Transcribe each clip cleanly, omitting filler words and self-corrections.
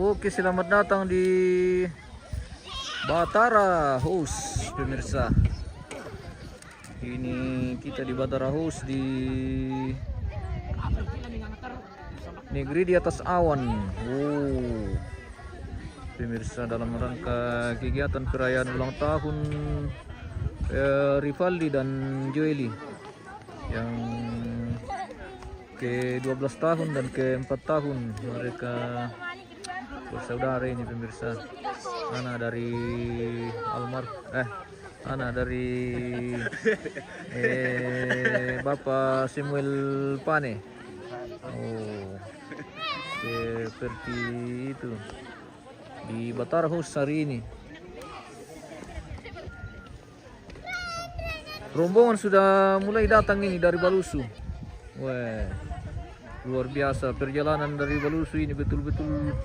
Oke, selamat datang di Batara House, pemirsa. Ini kita di Batara House di negeri di atas awan. Oh, pemirsa, dalam rangka kegiatan perayaan ulang tahun Rivaldi dan Joely yang ke-12 tahun dan ke-4 tahun mereka bersaudara ini, pemirsa. Anak dari anak dari Bapak Samuel Pane. Oh, seperti itu di Batara House hari ini. Rombongan sudah mulai datang ini dari Balusu. Wah, luar biasa perjalanan dari Balusu ini, betul-betul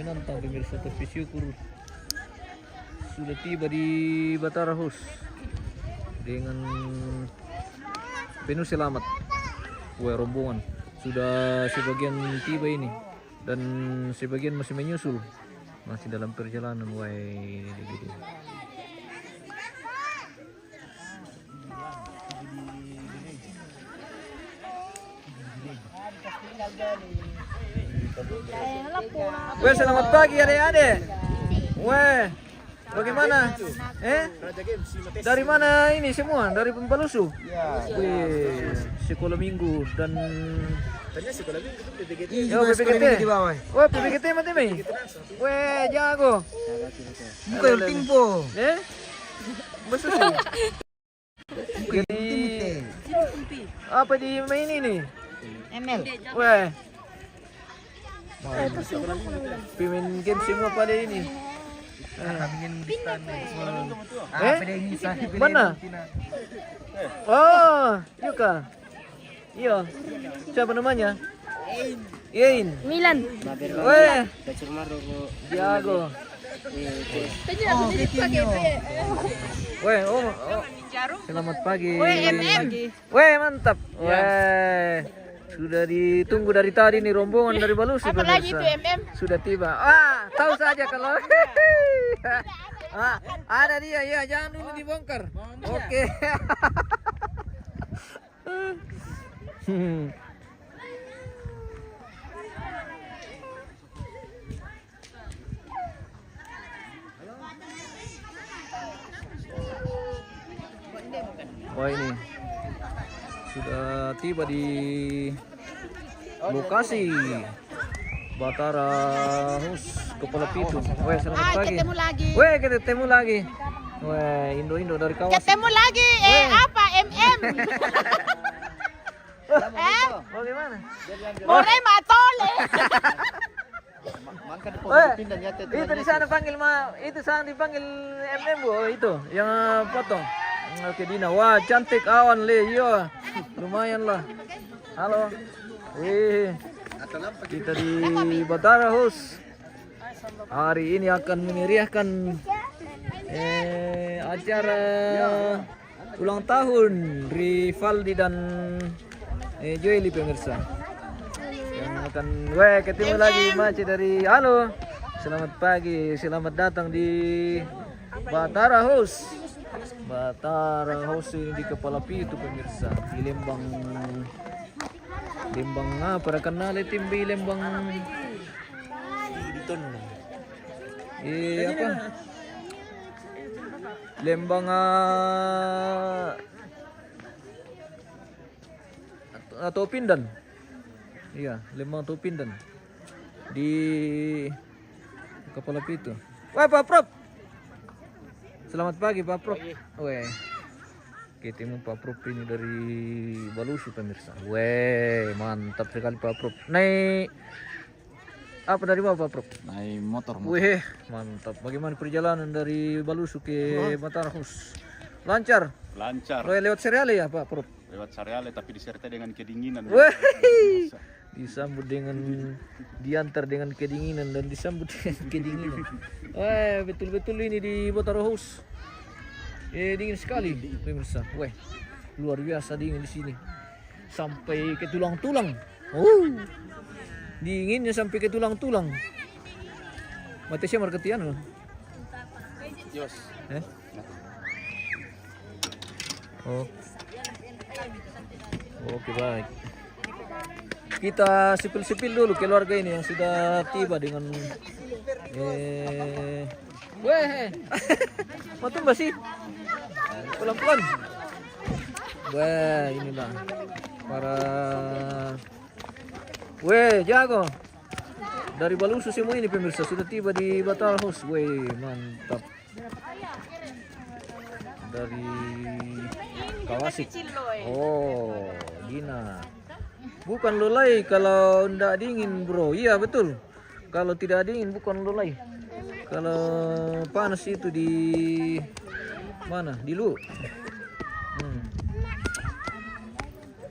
menantang, pemirsa. Tapi syukur sudah tiba di Batara House dengan penuh selamat. Wah, rombongan sudah sebagian tiba ini dan sebagian masih menyusul, masih dalam perjalanan. Wah, ini. Weh, selamat pagi adik-adik. Weh, bagaimana? Dari mana ini semua? Dari Balusu? Ya. Wih, sekolah minggu dan Sekolah minggu itu PPGT. PPGT di bawah. Wah, PPGT mati mi. Weh, jago. Bukan yang timpo. Besusu. Apa di main ini? ML. Weh. Pemain game semua pada ini. Mana? Oh, Yuka. Iya. Siapa namanya? Yain. Milan. Weh. Jago. Weh, selamat pagi. Weh, mantap. Weh. Sudah ditunggu dari tadi nih rombongan dari Balusu. Apa lagi itu MM? Sudah tiba. Tahu saja kalau ada dia ya, jangan dulu dibongkar. Oke. Wah, ini sudah tiba di lokasi Batara House Kepala Pitu. Weh, selamat pagi. Ketemu lagi. Weh, ketemu lagi. Weh, Indo dari kawasan. Ketemu lagi. Apa MM? Bagaimana? Ore matole. Itu di sana panggil itu sana dipanggil MM, Bu. Itu yang potong. Oke, Dina. Wah, cantik awan le. Iya. Lumayan lah. Halo. Kita di Batara House. Hari ini akan memeriahkan acara ulang tahun Rivaldi dan Joely, pemirsa. Yang akan ketemu lagi Maci dari halo. Selamat pagi, selamat datang di Batara House. Batara House ini di Kepala Pitu, pemirsa, di Lembang apa kenal tim di Lembang apa Lembang atau Pindan. Iya, Lembang atau Pindan di Kepala Pitu. Wah, Pak Prof. Selamat pagi, Pak Prof. Weh, ketemu Pak Prof ini dari Balusu, pemirsa. Weh, mantap sekali Pak Prof. Naik apa dari mana, Pak Prof? Naik motor. Weh, mantap. Bagaimana perjalanan dari Balusu ke Batara House? Lancar? Lancar. Weh, lewat Seriale ya, Pak Prof? Lewat Seriale tapi disertai dengan kedinginan. Weh, disambut dengan diantar dengan kedinginan dan disambut dengan kedinginan. Wah, betul-betul ini di Batara House. Dingin sekali, pemirsa. Wah, luar biasa dingin di sini. Sampai ke tulang-tulang. Dinginnya sampai ke tulang-tulang. Mati siya marketian loh. Yos. Eh? Oh. Oke, baik. Kita sipil-sipil dulu keluarga ini yang sudah tiba dengan weh. Matum sih? Pelan-pelan. Wah, inilah para jago. Dari Balusu semua ini pemirsa sudah tiba di Batal House. Weh, mantap. Dari Kawasik. Oh, Dina. Bukan lolai kalau tidak dingin, bro. Iya, betul. Kalau tidak dingin bukan lolai. Kalau panas itu di mana? Di lu.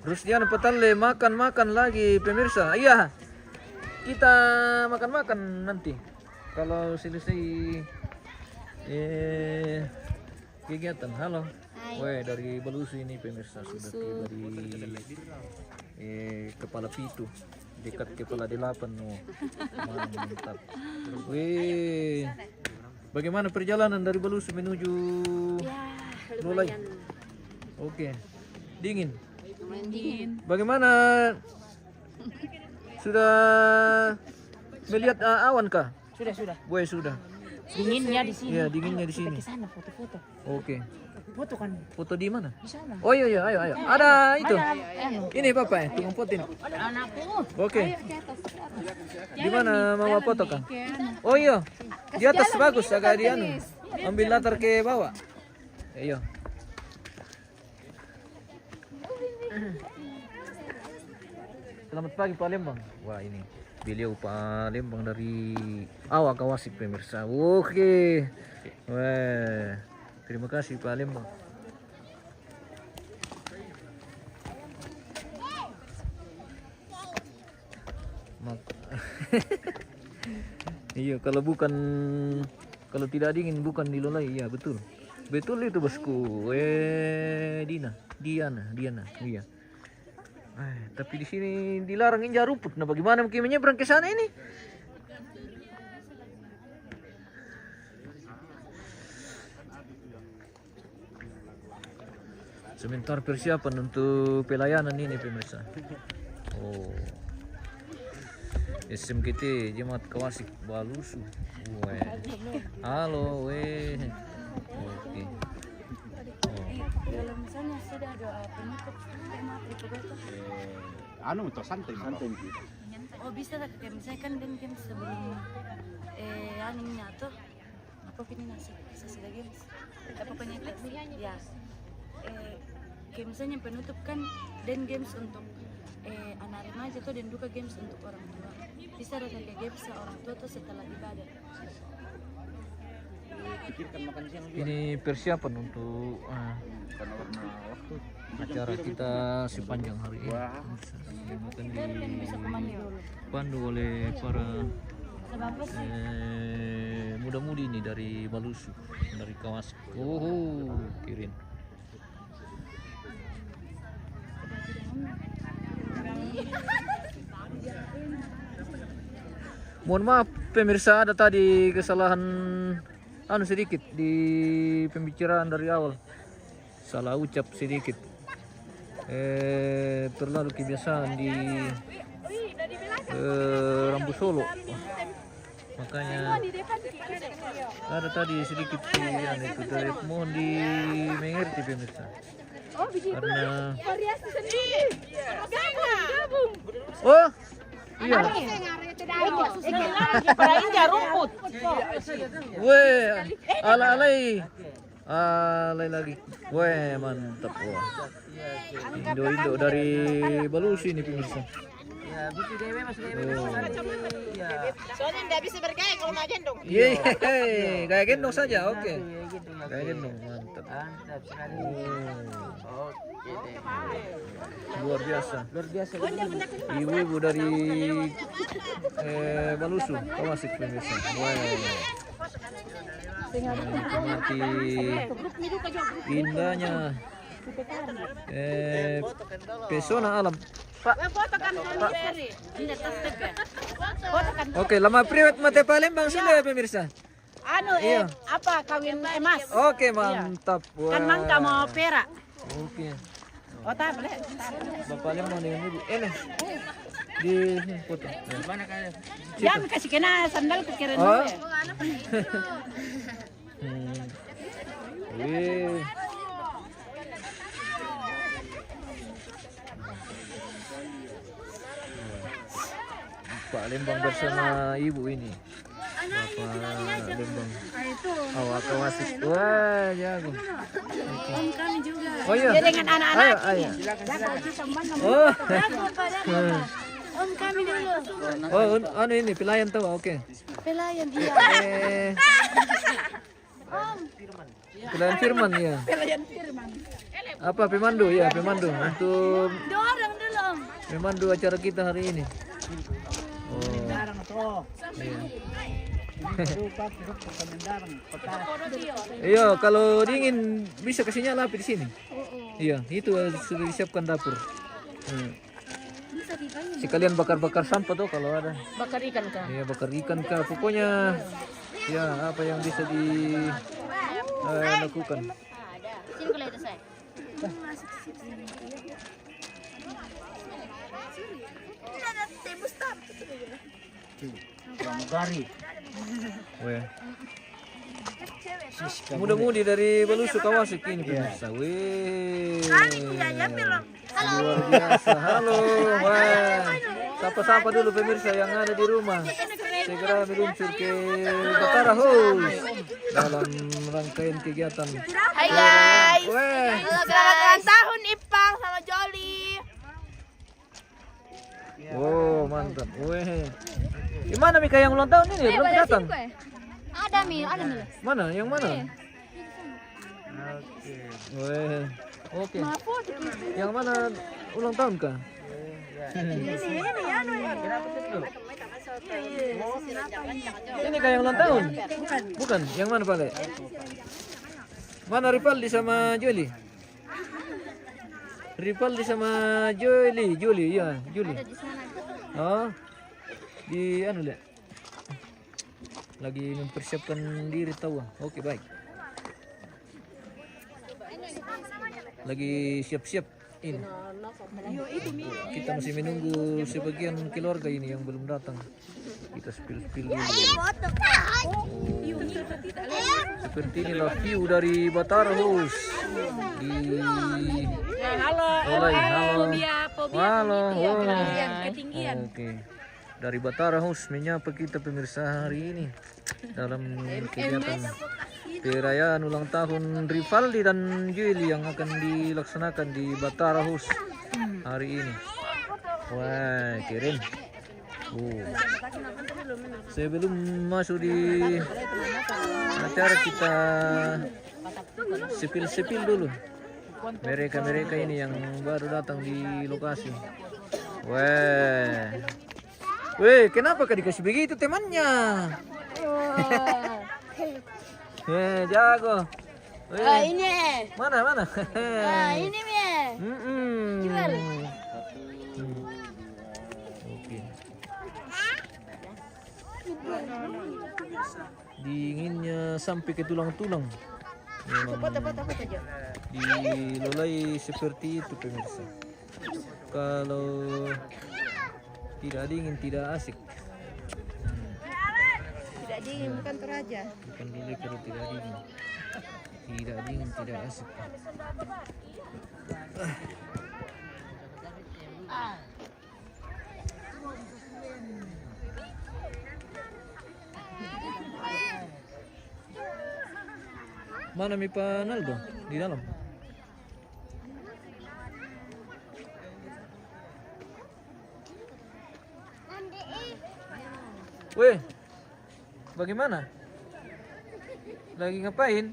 Terus dia petale makan lagi pemirsa. Iya. Kita makan nanti. Kalau selesai kegiatan. Halo. Weh, dari Balusu ini pemirsa sudah tiba di Kepala Pitu, dekat Kepala 8. Oh, mantap. Weh. Bagaimana perjalanan dari Balusu menuju Lolai? Oke. Dingin. Bagaimana? Sudah melihat awan kah? Sudah. Weh, sudah. Dinginnya di sini. Iya, dinginnya di sini. Ke sana foto-foto. Oke. Foto kan Foto di mana? di sana. Oh iya, ayo. Ada itu. Anu. Ini Papa ya, tukang foto ini. Anakku. Oke. Di mana mau foto kan? Oh iya. Di atas bagus agak di anu. Ambil latar ke bawah. Iya. Selamat pagi Palembang. Wah, ini beliau Palembang dari Awak Kawasik pemirsa. Oke. Wah. Terima kasih Palembang. Iya, kalau tidak dingin bukan di Lolai. Iya, betul. Betul itu bosku. Diana. Iya. Tapi di sini dilarang injak rumput. Nah, bagaimana mungkin menyeberang ke sana ini? Sebentar persiapan untuk pelayanan ini pemirsa. Oh. SMKT Jemaat Kawasik Balusu. Weh. Halo, weh. Oke. Kalau misalnya sudah ada penutup tema Trikobato, Untuk santai. oh bisa lah kayak misalnya kan game sebelum animnya tuh apa ini nasi sesudah games apa punya ya kayak misalnya penutup kan dan games untuk anak remaja tuh dan duka games untuk orang tua bisa ada kayak games orang tua tuh setelah ibadah. Ini persiapan untuk acara kita sepanjang hari ini. Yang akan dipandu oleh para muda-mudi ini dari Balusu, dari Kawasik. Oh, kirim. Mohon maaf pemirsa, ada tadi kesalahan sedikit di pembicaraan dari awal. Salah ucap sedikit. Terlalu kebiasaan di Rambu Solo. Makanya ada tadi sedikit itu dari mohon dimengerti pemirsa. Karena oh iya. Para injak rumput. Weh, alay lagi. Weh, mantap. Wah. Indo dari Balusu ini pemirsa. Soalnya tidak bisa bergaya kalau mau gendong. Iya, kayak gendong saja, oke. Kayak gendong, mantap. Luar biasa. Ibu-ibu dari Balusu, Kawasik pemirsa. Menikmati indahnya pesona alam Pak. Foto kan sendiri. Ini tas tip ya. Foto kan. Oke, lama priwet mate Palembang sudah ya pemirsa. Anu Iya. apa kawin emas? Oke, mantap. Wah. Kan mangka mau perak. Oke. Oh tak boleh. Bapak Palembang dengan ibu. Di foto. Mana kalian? Jangan kasih kena sandal ke keren Oh. dulu ya. Wih. Pak Lembang bersama ibu ini. Bapak Lembang. Awak wasik. Wah, jago. Om kami juga. Oh iya. Dia dengan anak-anak. Ayo, ayo. Oh. Om kami dulu. Oh, anu ini pelayan tahu. Oke. Pelayan iya. Pelayan Firman ya. Apa pemandu ya, pemandu untuk Dorong dulu Om. pemandu acara kita hari ini. Oh. Iya. Iya, kalau dingin bisa kasih nyala api di sini. Iya, itu sudah disiapkan dapur. Sekalian bakar-bakar sampah tuh kalau ada. Bakar ikan kah? Iya, bakar ikan kah. Pokoknya ya apa yang bisa dilakukan. Sini kalau itu saya. Weh. Muda-mudi dari Balusu Kawasik ini pemirsa. Weh. Luar biasa. Halo. Wah. Sapa-sapa dulu pemirsa yang ada di rumah. Segera meluncur ke Batara House dalam rangkaian kegiatan. Hai guys. Weh. Selamat ulang tahun Ipang sama Joli. Oh, mantap. Weh. Gimana Mika yang ulang tahun ini? Belum datang. Ada Mi. Mana? Yang mana? Weh. Oke. Yang mana ulang tahun kah? Ini kayak yang ulang tahun? Bukan. Yang mana Pak Le? Mana Ripaldi sama Juli? Ripaldi sama Juli, ya, Juli. Oh, di anu Le. Lagi mempersiapkan diri tahu. Oke, baik. Lagi siap-siap ini. Kita masih menunggu sebagian keluarga ini yang belum datang. Kita spill dulu. Seperti inilah view dari Batara House. Halo. Halo. Halo. Ketinggian. Oke. Dari Batara House menyapa kita pemirsa hari ini dalam kegiatan perayaan ulang tahun Rivaldi dan Juli yang akan dilaksanakan di Batara House hari ini. Wah, keren. Sebelum masuk di acara kita sepil dulu. Mereka ini yang baru datang di lokasi. Wah. Weh, kenapa kau dikasih begitu temannya? Jago. Ini. Mana? Ini Mi. Jual. Oke. Dinginnya sampai ke tulang-tulang. Dilolai seperti itu pemirsa. Kalau tidak dingin, tidak asik. Tidak dingin bukan Toraja. Bukan dulu kalau tidak dingin. Tidak dingin, tidak asik. Mana mi Pak Naldo? Di dalam. Weh, bagaimana? Lagi ngapain?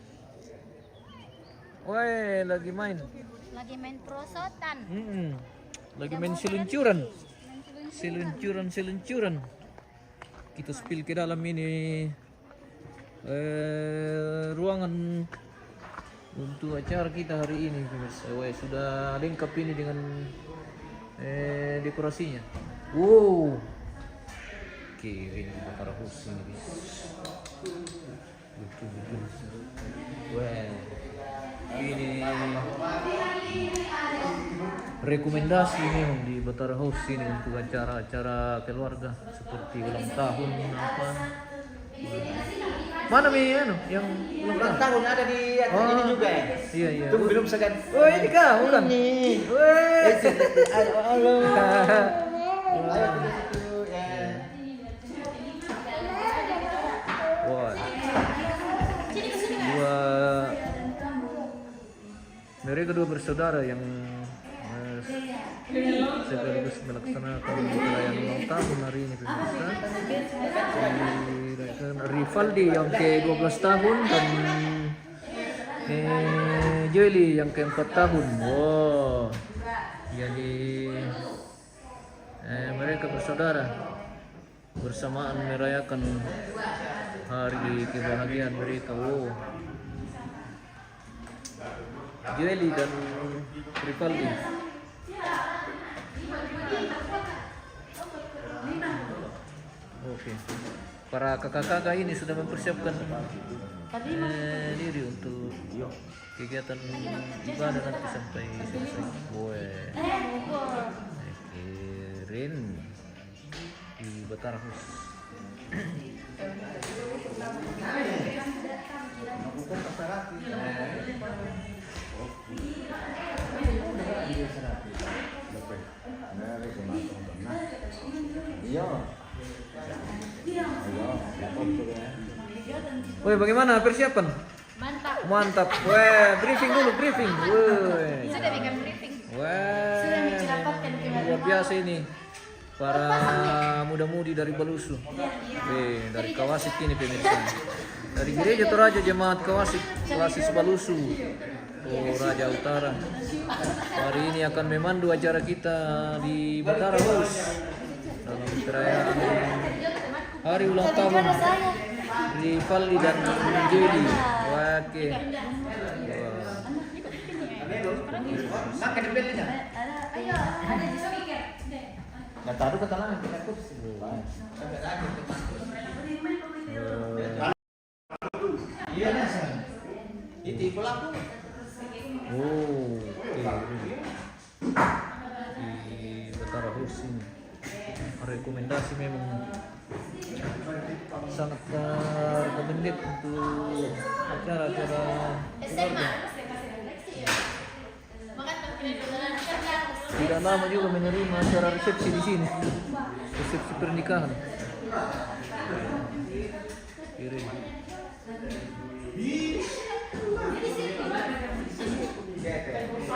Weh, lagi main. Lagi main prosotan. Lagi main seluncuran. Seluncuran. Kita spill ke dalam ini ruangan untuk acara kita hari ini pemirsa. Weh, sudah lengkap ini dengan dekorasinya. Wow. Kiri Batara House ini. Betul. Wah. Ini rekomendasi memang di Batara House ini untuk acara-acara keluarga seperti ulang tahun apa. Mana Mi yang Ulang tahun ada di ini juga ya. Iya. Tunggu belum segan. Oh ini kah? Bukan. Ini. Weh. Halo. Ayo kita situ ya. Wah. Mereka dua bersaudara yang sekaligus melaksanakan perayaan ulang tahun hari ini pemirsa. Rivaldi yang ke-12 tahun dan Joely yang ke-4 tahun. Wow. Jadi mereka bersaudara bersamaan merayakan hari kebahagiaan mereka. Wow. Joely dan Rivaldi. Oke. Para kakak-kakak ini sudah mempersiapkan diri untuk kegiatan ibadah nanti sampai selesai. Woi. Keren di Batara House. Woi, bagaimana persiapan? Mantap. Woi, briefing dulu. Woi. Sudah bikin briefing. Woi. Luar biasa ini. Para muda-mudi dari Balusu. Dari Kawasit ini pemirsa. Dari Gereja Toraja Jemaat Kawasit Balusu. Raja Utara. Hari ini akan memandu acara kita di Batara House dalam perayaan hari ulang tahun Rivaldi dan Joely. Oke. Taruh kata lama kita kursi. Iya nasa. Itu pelaku. Oh, di Batara House ini rekomendasi memang sangat recommended untuk acara-acara keluarga. Tidak lama juga menerima acara resepsi di sini, resepsi pernikahan. Keren.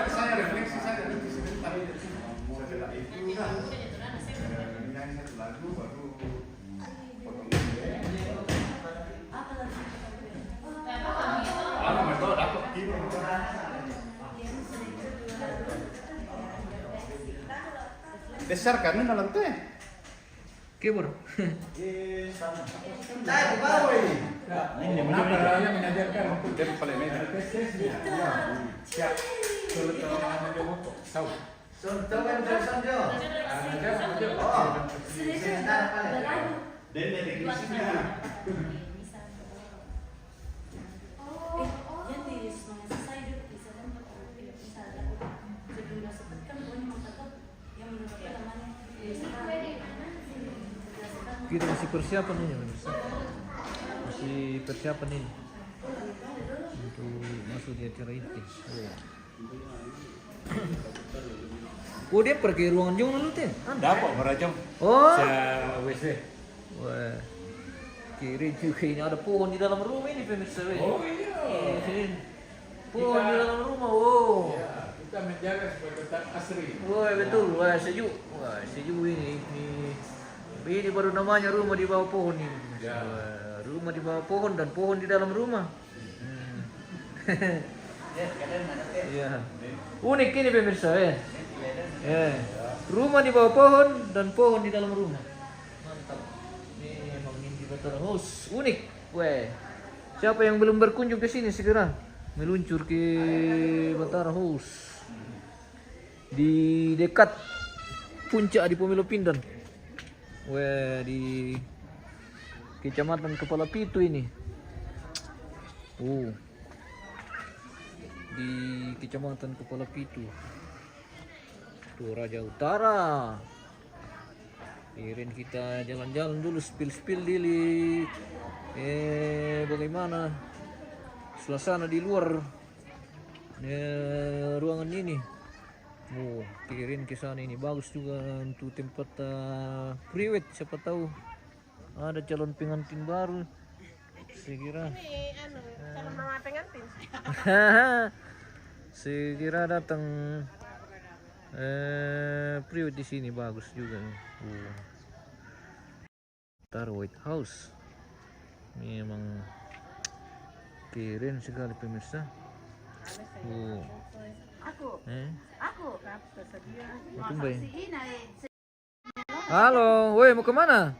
Saya refleksi saja nanti sebentar setelah itu nyanyi satu lagu baru potong betul aku besar karena dalam teh Kibur. Saya ke bawah ini. ini mengajar mengajarkan dia paling meja siap sulit orang dia mau tahu Sonjo kan Sonjo. Oh. Sebentar paling. dan dari krisisnya Kita masih persiapan ini, pemirsa. Masih persiapan ini untuk masuk di acara inti. Oh dia pergi ruangan jong lalu teh? dapat merajam Oh. sa WC Wah. Kiri juga ini ada pohon di dalam rumah ini pemirsa. oh iya Pohon di dalam rumah. Wow. kita menjaga supaya tetap asri Wah betul. Wah sejuk. Wah sejuk ini. Ini baru namanya rumah di bawah pohon ini. Ya. Wah, rumah di bawah pohon dan pohon di dalam rumah. Iya. Unik ini pemirsa ya. Rumah di bawah pohon dan pohon di dalam rumah. Mantap. Ini memang di Batara House. Unik. Weh. Siapa yang belum berkunjung ke sini segera meluncur ke Batara House. Di dekat puncak di Pemilu Pindan. Weh, di Kecamatan Kepala Pitu ini. Di Kecamatan Kepala Pitu. Tuh Raja Utara. Kirin kita jalan-jalan dulu, spill dili. Bagaimana suasana di luar ruangan ini. Kirin ke sana ini bagus juga untuk tempat priwet, siapa tahu ada calon pengantin baru. Saya kira Calon mama pengantin. saya kira datang priwet di sini bagus juga. Tar White House memang keren sekali pemirsa. Halo, woi mau kemana?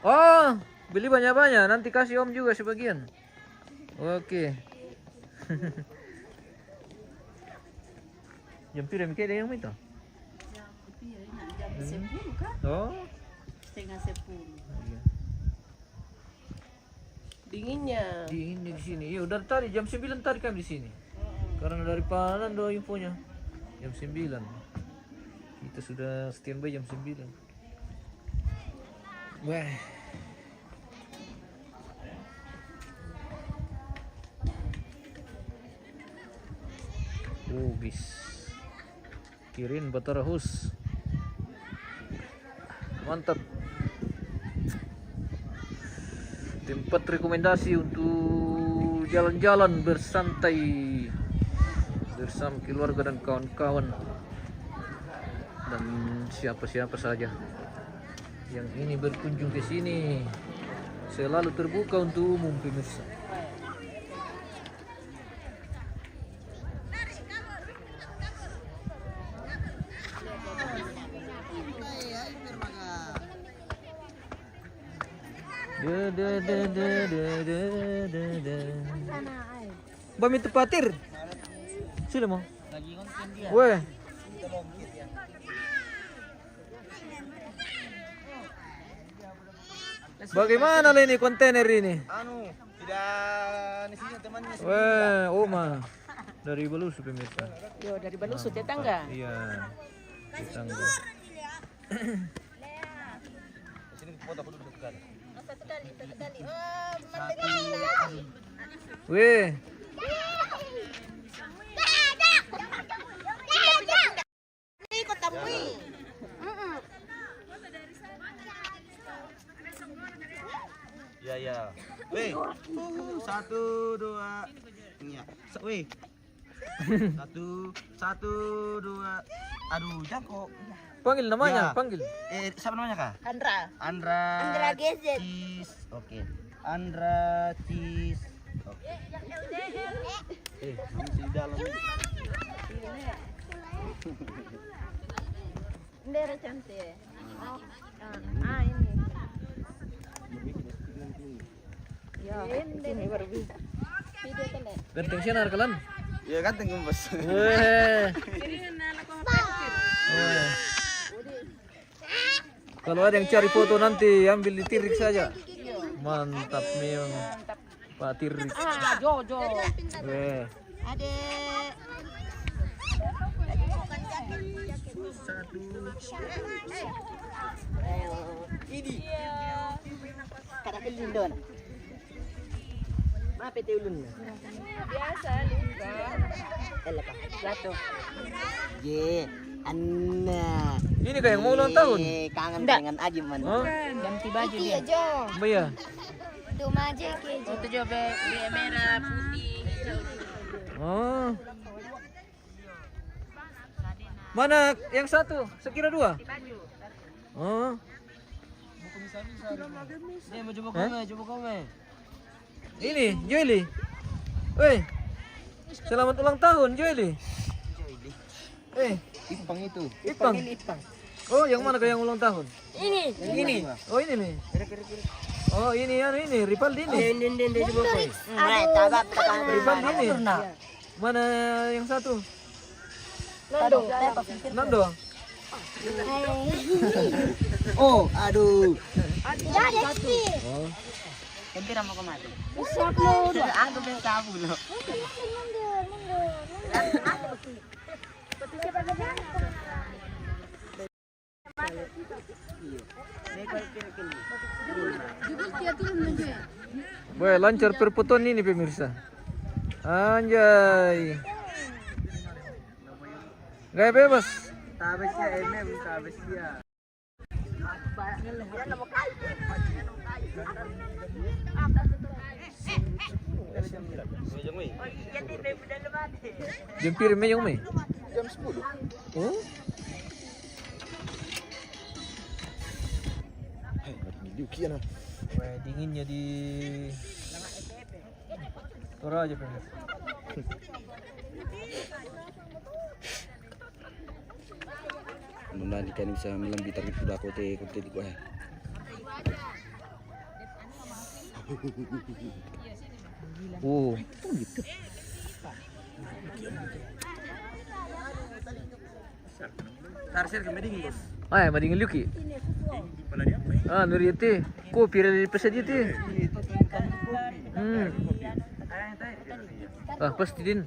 Oh, beli banyak-banyak, nanti kasih om juga sebagian. Oke. Jam pira mikir yang minta? Oh, Setengah 10. iya. Dinginnya. Dinginnya di sini. Iya, udah tadi jam 9 tadi kami di sini. Karena dari Panan do infonya jam 9. Kita sudah standby jam 9. Wah. Bis. Kirin Batara Hus. Mantap. Tempat rekomendasi untuk jalan-jalan bersantai bersama keluarga dan kawan-kawan dan siapa-siapa saja yang ini berkunjung ke sini selalu terbuka untuk umum pemirsa. Bami tepatir. Sudah mau? Lagi konten dia. Weh. Bagaimana lah ini kontainer ini? Tidak isinya temannya. Weh, Oma. Dari Balusu pemirsa. Yo, dari Balusu tetangga. Iya. Tetangga. Sini foto aku dulu satu kali. Satu kali. Weh. Ikut tamu. Ya. Weh. 1 2. Iya. Weh. 1 2. Aduh, Jangko. Panggil namanya, Ya. panggil. Siapa namanya, Kak? Andra Gezet. Cheese. Oke. Andra Cheese. Oke. Masih di dalam. Ndera cantik. Ini. Ya, ini baru bisa. Video tele. Ganteng sinar kalian. Ya ganteng Bos. Weh. Weh. Kalau ada yang cari foto nanti ambil di Tirik saja. Mantap memang Pak Tirik. Jojo. Weh. Adek. Ini. Kada kelindon. Apa itu ulunnya? Biasa luka. Elaka. Jatuh. Ye. Anna. Ini kayak yang mau ulang tahun. Kangen Nggak. dengan Ajim man. Hah? Ganti baju dia. Iya. Itu coba merah, putih, hijau. Oh. Mana yang satu? Sekira 2. Oh. Dia mau coba komen. Ini Joeli. Weh. Selamat ulang tahun Joeli. Ipang itu. Ipang. Oh, yang mana kayak yang ulang tahun? Ini. Oh, ini nih. Oh, ini Ripaldi ini. Ini coba komen. Ripaldi ini. Mana yang satu? Nando. Nando. Oh, aduh. Oh. Tempira mau kemari. Aku pengen kamu loh. Wah, lancar perpoton ini pemirsa. Anjay. Gaya bebas. Tabes ya, tabes ya. Jempir meyong me. Jam 10. Oh. Hai, Yuki na. Wah, dinginnya di Toraja pemirsa. Nunda di kan bisa melambitar itu dah kote di gua. Oh. Tarsir ke meding bos. Ay, madingin Luki. Ah, nuriete. Kopi dari pesaji ti. Ah, pasti din.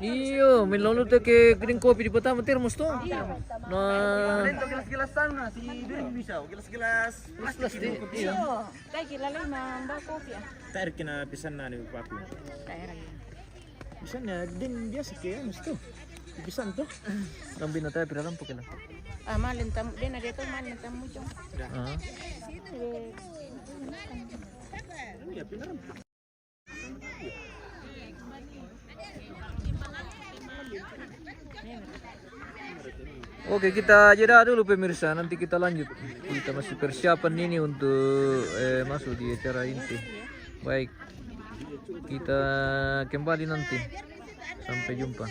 Iyo, may lalu tuh ke green kopi di pertama termos tuh. Nah, Gilas-gilas sana si Drin bisa, gilas-gilas. plus di. Iya. Kayak gila lah mambak kopi ah. Tarik kena pisan na ni papi. Pisan na din dia sekian mesti. Pisan tuh. Rambi na tayo piralang po kailan. Ah, malin tamu din ada tuh malin tamu jong. Ah. Ya pinaram. Oke, kita jeda dulu pemirsa. Nanti kita lanjut. Kita masih persiapan ini untuk masuk di acara inti. Baik, kita kembali nanti. Sampai jumpa.